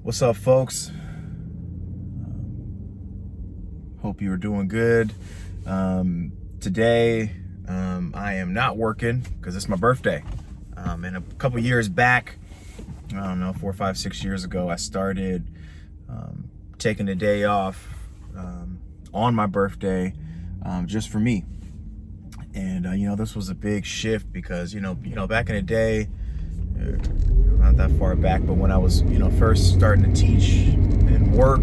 What's up, folks? Hope you are doing good. Today, I am not working because it's my birthday. And a couple years back, I don't know, 4, 5, 6 years ago, I started taking a day off on my birthday just for me. And this was a big shift because back in the day, not that far back, but when I was first starting to teach and work,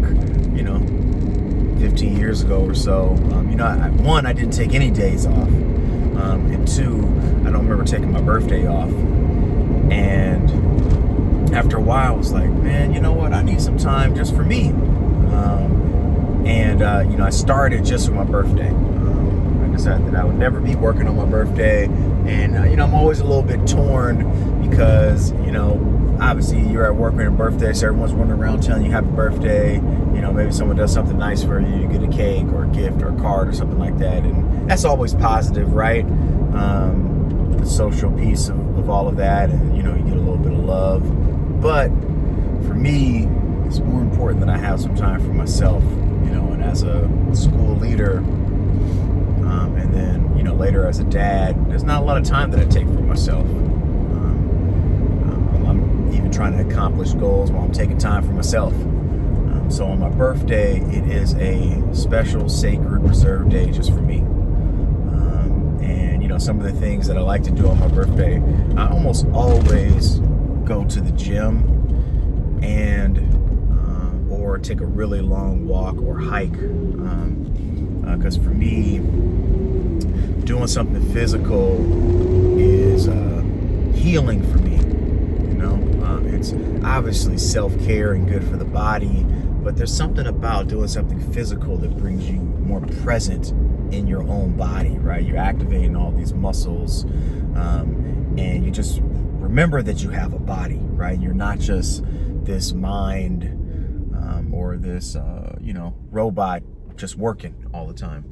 15 years ago or so, I didn't take any days off, and two, I don't remember taking my birthday off. And after a while, I was like, man, you know what? I need some time just for me. I started just for my birthday. I decided that I would never be working on my birthday, and I'm always a little bit torn because obviously you're at work on your birthday, so everyone's running around telling you happy birthday. Maybe someone does something nice for you, you get a cake or a gift or a card or something like that, and that's always positive, right? The social piece of all of that, and you get a little bit of love. But for me, it's more important that I have some time for myself, and as a school leader, and then later as a dad, there's not a lot of time that I take for myself. I'm even trying to accomplish goals while I'm taking time for myself. So on my birthday, it is a special, sacred, reserved day just for me. And some of the things that I like to do on my birthday, I almost always go to the gym and or take a really long walk or hike. Because for me, doing something physical is healing for me. It's obviously self-care and good for the body, but there's something about doing something physical that brings you more present in your own body, right? You're activating all these muscles, and you just remember that you have a body, right? You're not just this mind or this robot just working all the time.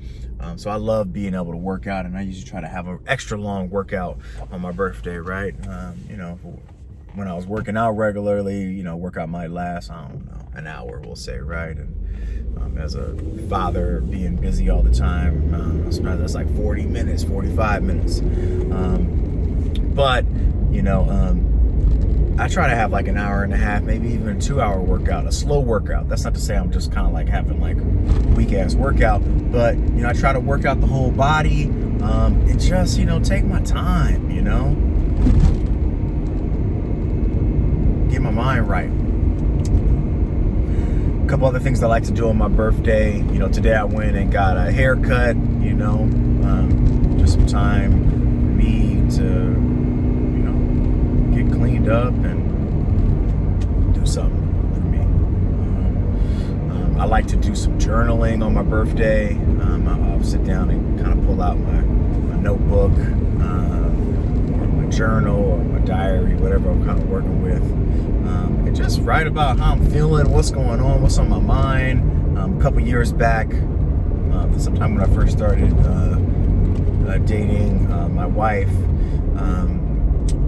So I love being able to work out, and I usually try to have an extra long workout on my birthday, right? When I was working out regularly, workout might last, I don't know, an hour, we'll say, right? And as a father, being busy all the time, sometimes that's like 40 minutes, 45 minutes. But I try to have like an hour and a half, maybe even a 2-hour workout, a slow workout. That's not to say I'm just kind of like having like a weak ass workout, but I try to work out the whole body, and just take my time, get my mind right. A couple other things I like to do on my birthday. Today I went and got a haircut. Just some time for me to get cleaned up and do something for me. I like to do some journaling on my birthday. I'll sit down and kind of pull out my notebook, or my journal, or my diary, whatever I'm kind of working with, and just write about how I'm feeling, what's going on, what's on my mind. A couple years back, sometime when I first started dating my wife,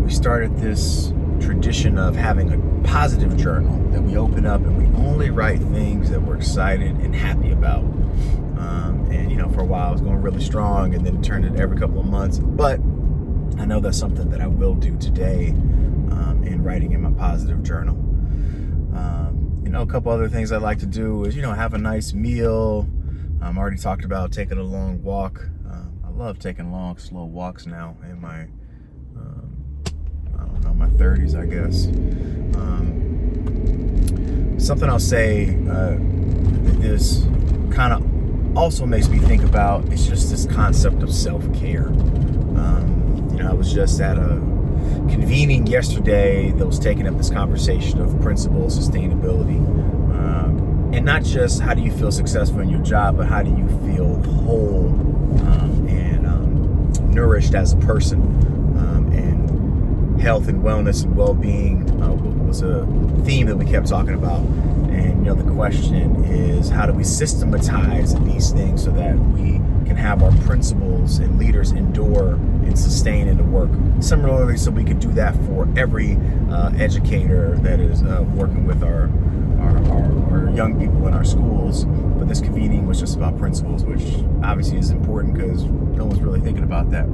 we started this tradition of having a positive journal that we open up and we only write things that we're excited and happy about. And for a while I was going really strong, and then it turned into every couple of months. But I know that's something that I will do today, in writing in my positive journal. A couple other things I like to do is have a nice meal. I already talked about taking a long walk. I love taking long, slow walks now in my my 30s, I guess. Something I'll say that this kind of also makes me think about is just this concept of self-care. I was just at a convening yesterday that was taking up this conversation of principles, sustainability, and not just how do you feel successful in your job, but how do you feel whole and nourished as a person. And health and wellness and well-being was a theme that we kept talking about. And the question is, how do we systematize these things so that we can have our principles and leaders endure and sustain into work? Similarly, so we could do that for every educator that is working with our our young people in our schools, but this convening was just about principles, which obviously is important because no one's really thinking about that.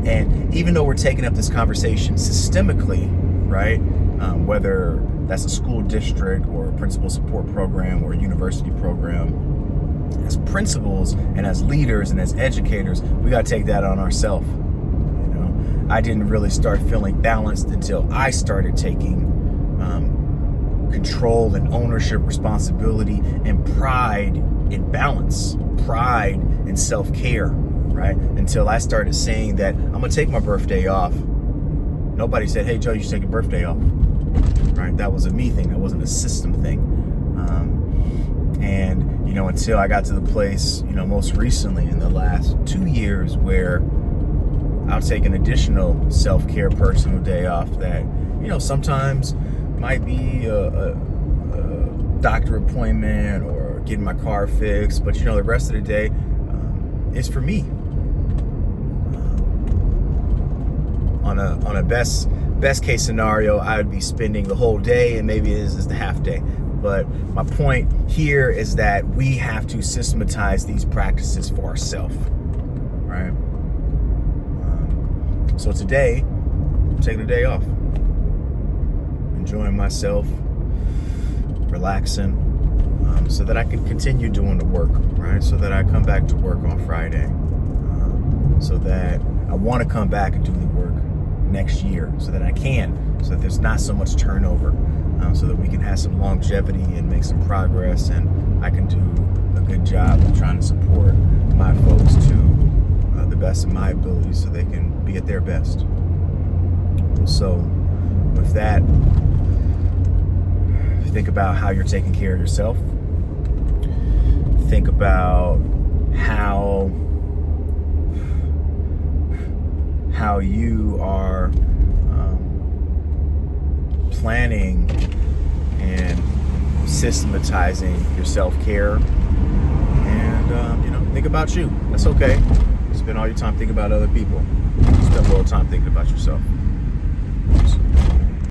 And even though we're taking up this conversation systemically, right, whether that's a school district or a principal support program or a university program, as principals and as leaders and as educators, we got to take that on ourselves. You know, I didn't really start feeling balanced until I started taking control and ownership, responsibility, and pride in balance, pride in self-care, right? Until I started saying that I'm gonna take my birthday off. Nobody said, hey Joe, you should take your birthday off, right? That was a me thing, that wasn't a system thing. And you know, until I got to the place, you know, most recently in the last 2 years where I'll take an additional self-care personal day off that, you know, sometimes might be a doctor appointment or getting my car fixed, but you know, the rest of the day is for me. On a best case scenario, I would be spending the whole day, and maybe it is the half day. But my point here is that we have to systematize these practices for ourselves, right? So today, I'm taking a day off, enjoying myself, relaxing, so that I can continue doing the work, right? So that I come back to work on Friday, so that I want to come back and do the work next year, so that I can, so that there's not so much turnover, so that we can have some longevity and make some progress, and I can do a good job of trying to support my folks to the best of my ability so they can be at their best. So with that, think about how you're taking care of yourself. Think about how you are planning and systematizing your self-care, and you know, think about you. That's okay. Spend all your time thinking about other people. Spend a little time thinking about yourself.